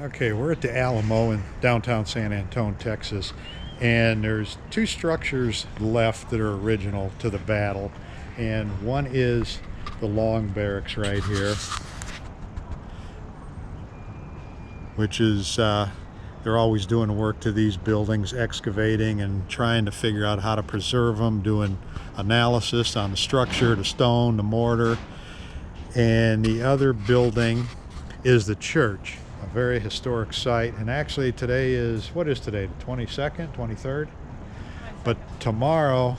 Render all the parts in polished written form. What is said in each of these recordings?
Okay, we're at the Alamo in downtown San Antonio, Texas, and there's two structures left that are original to the battle, and one is the long barracks right here, which is they're always doing work to these buildings, excavating and trying to figure out how to preserve them, doing analysis on the structure, the stone, the mortar. And the other building is the church, a very historic site. And actually today is, what is today, the 22nd, 23rd? But tomorrow,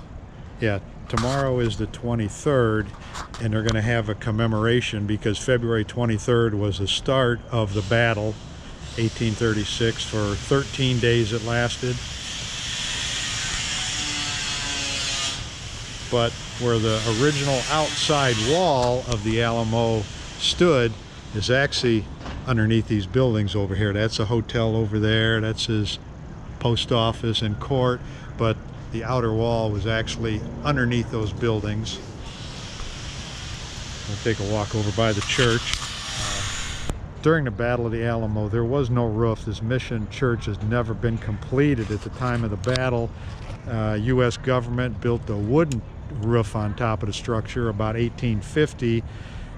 yeah, tomorrow is the 23rd, and they're going to have a commemoration because February 23rd was the start of the battle, 1836. For 13 days it lasted. But where the original outside wall of the Alamo stood is actually underneath these buildings over here. That's a hotel over there. That's his post office and court. But the outer wall was actually underneath those buildings. We'll take a walk over by the church. During the Battle of the Alamo, there was no roof. This mission church has never been completed at the time of the battle. U.S. government built a wooden roof on top of the structure about 1850,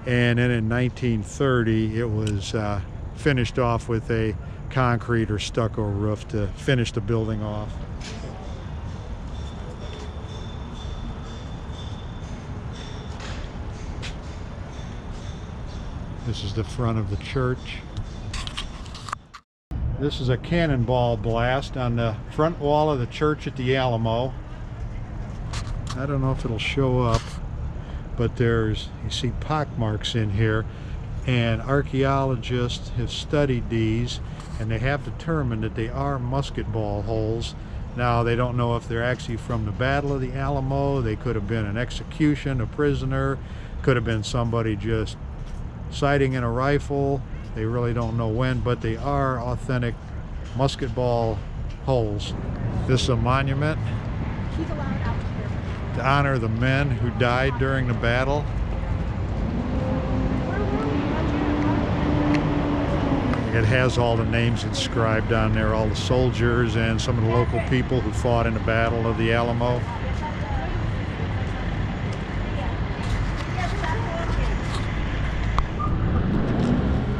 and then in 1930 it was finished off with a concrete or stucco roof to finish the building off. This is the front of the church. This is a cannonball blast on the front wall of the church at the Alamo. I don't know if it'll show up, but there's, you see pockmarks in here, and archaeologists have studied these and they have determined that they are musket ball holes. Now, they don't know if they're actually from the Battle of the Alamo. They could have been an execution, a prisoner, could have been somebody just sighting in a rifle. They really don't know when, but they are authentic musket ball holes. This is a monument to honor the men who died during the battle. It has all the names inscribed on there, all the soldiers and some of the local people who fought in the Battle of the Alamo.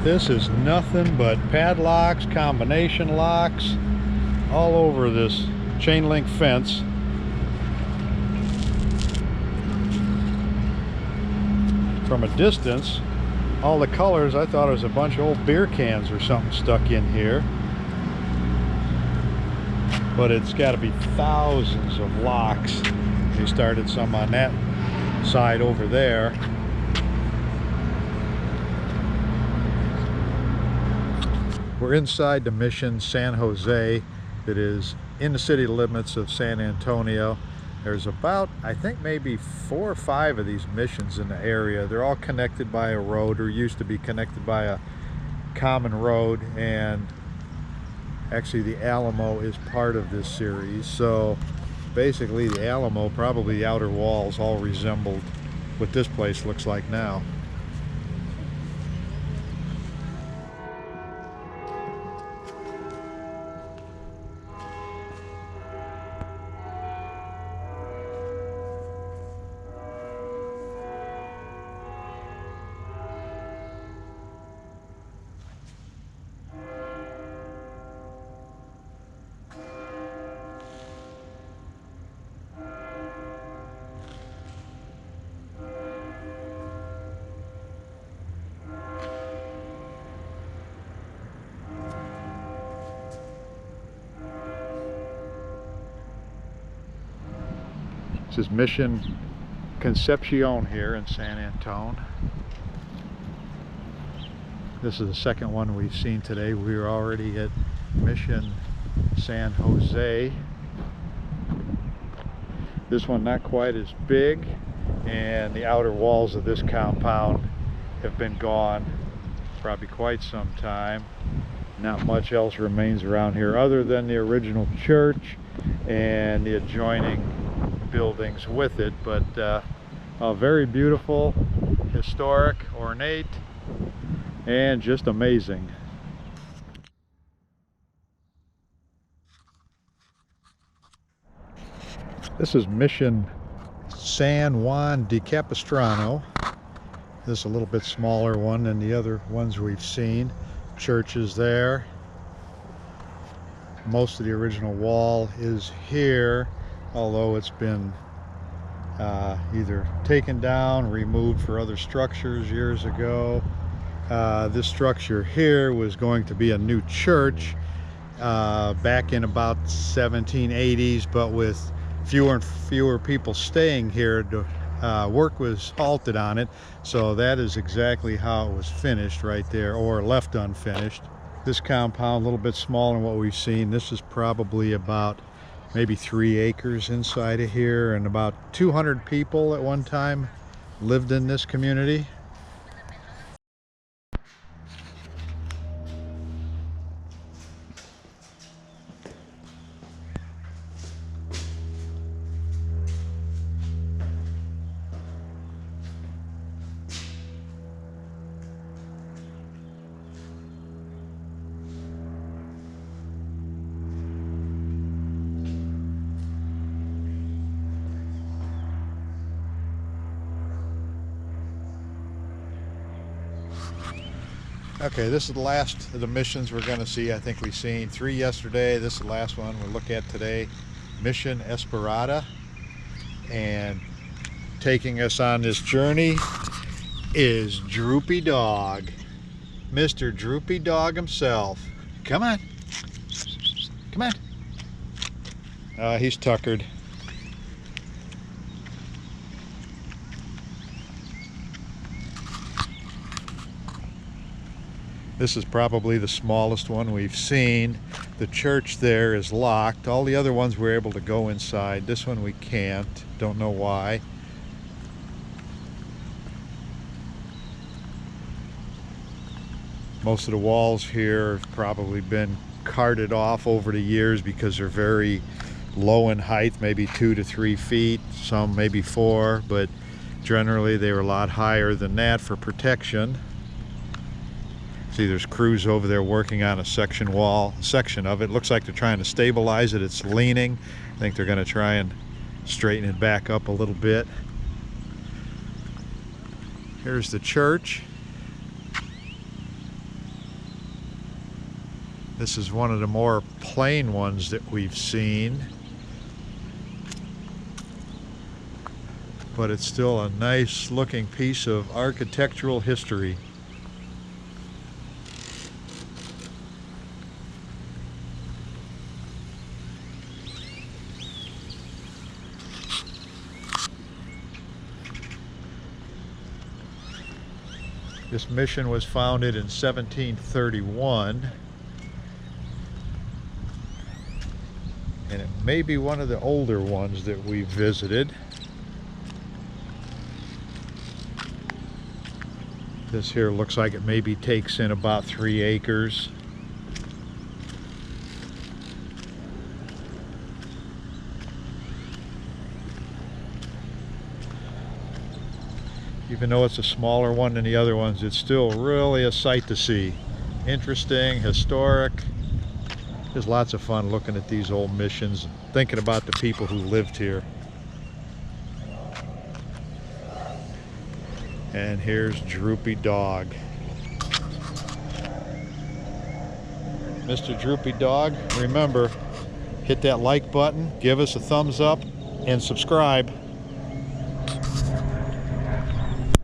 This is nothing but padlocks, combination locks, all over this chain link fence. From a distance, all the colors, I thought it was a bunch of old beer cans or something stuck in here. But it's got to be thousands of locks. They started some on that side over there. We're inside the mission San Jose that is in the city limits of San Antonio. There's about, I think, maybe 4 or 5 of these missions in the area. They're all connected by a road, or used to be connected by a common road, and actually the Alamo is part of this series. So basically the Alamo, probably the outer walls, all resembled what this place looks like now. This is Mission Concepcion here in San Antonio. This is the second one we've seen today. We were already at Mission San Jose. This one not quite as big, and the outer walls of this compound have been gone probably quite some time. Not much else remains around here other than the original church and the adjoining buildings with it, but very beautiful, historic, ornate, and just amazing. This is Mission San Juan de Capistrano. This is a little bit smaller one than the other ones we've seen. Church is there. Most of the original wall is here, although it's been either taken down, removed for other structures years ago. This structure here was going to be a new church back in about 1780s, but with fewer and fewer people staying here, work was halted on it. So that is exactly how it was finished right there, or left unfinished. This compound, a little bit smaller than what we've seen. This is probably about maybe 3 acres inside of here, and about 200 people at one time lived in this community. Okay, this is the last of the missions we're going to see. I think we've seen 3 yesterday. This is the last one we'll look at today. Mission Esperada. And taking us on this journey is Droopy Dog. Mr. Droopy Dog himself. Come on. Come on. He's tuckered. This is probably the smallest one we've seen. The church there is locked. All the other ones we're able to go inside. This one we can't. Don't know why. Most of the walls here have probably been carted off over the years because they're very low in height, maybe 2 to 3 feet, some maybe 4, but generally they were a lot higher than that for protection. See, there's crews over there working on a section of it. Looks like they're trying to stabilize it. It's leaning. I think they're going to try and straighten it back up a little bit. Here's the church. This is one of the more plain ones that we've seen, but it's still a nice looking piece of architectural history. This mission was founded in 1731, and it may be one of the older ones that we visited. This here looks like it maybe takes in about 3 acres. Even though it's a smaller one than the other ones, it's still really a sight to see. Interesting, historic. There's lots of fun looking at these old missions, thinking about the people who lived here. And here's Droopy Dog. Mr. Droopy Dog, remember, hit that like button, give us a thumbs up, and subscribe.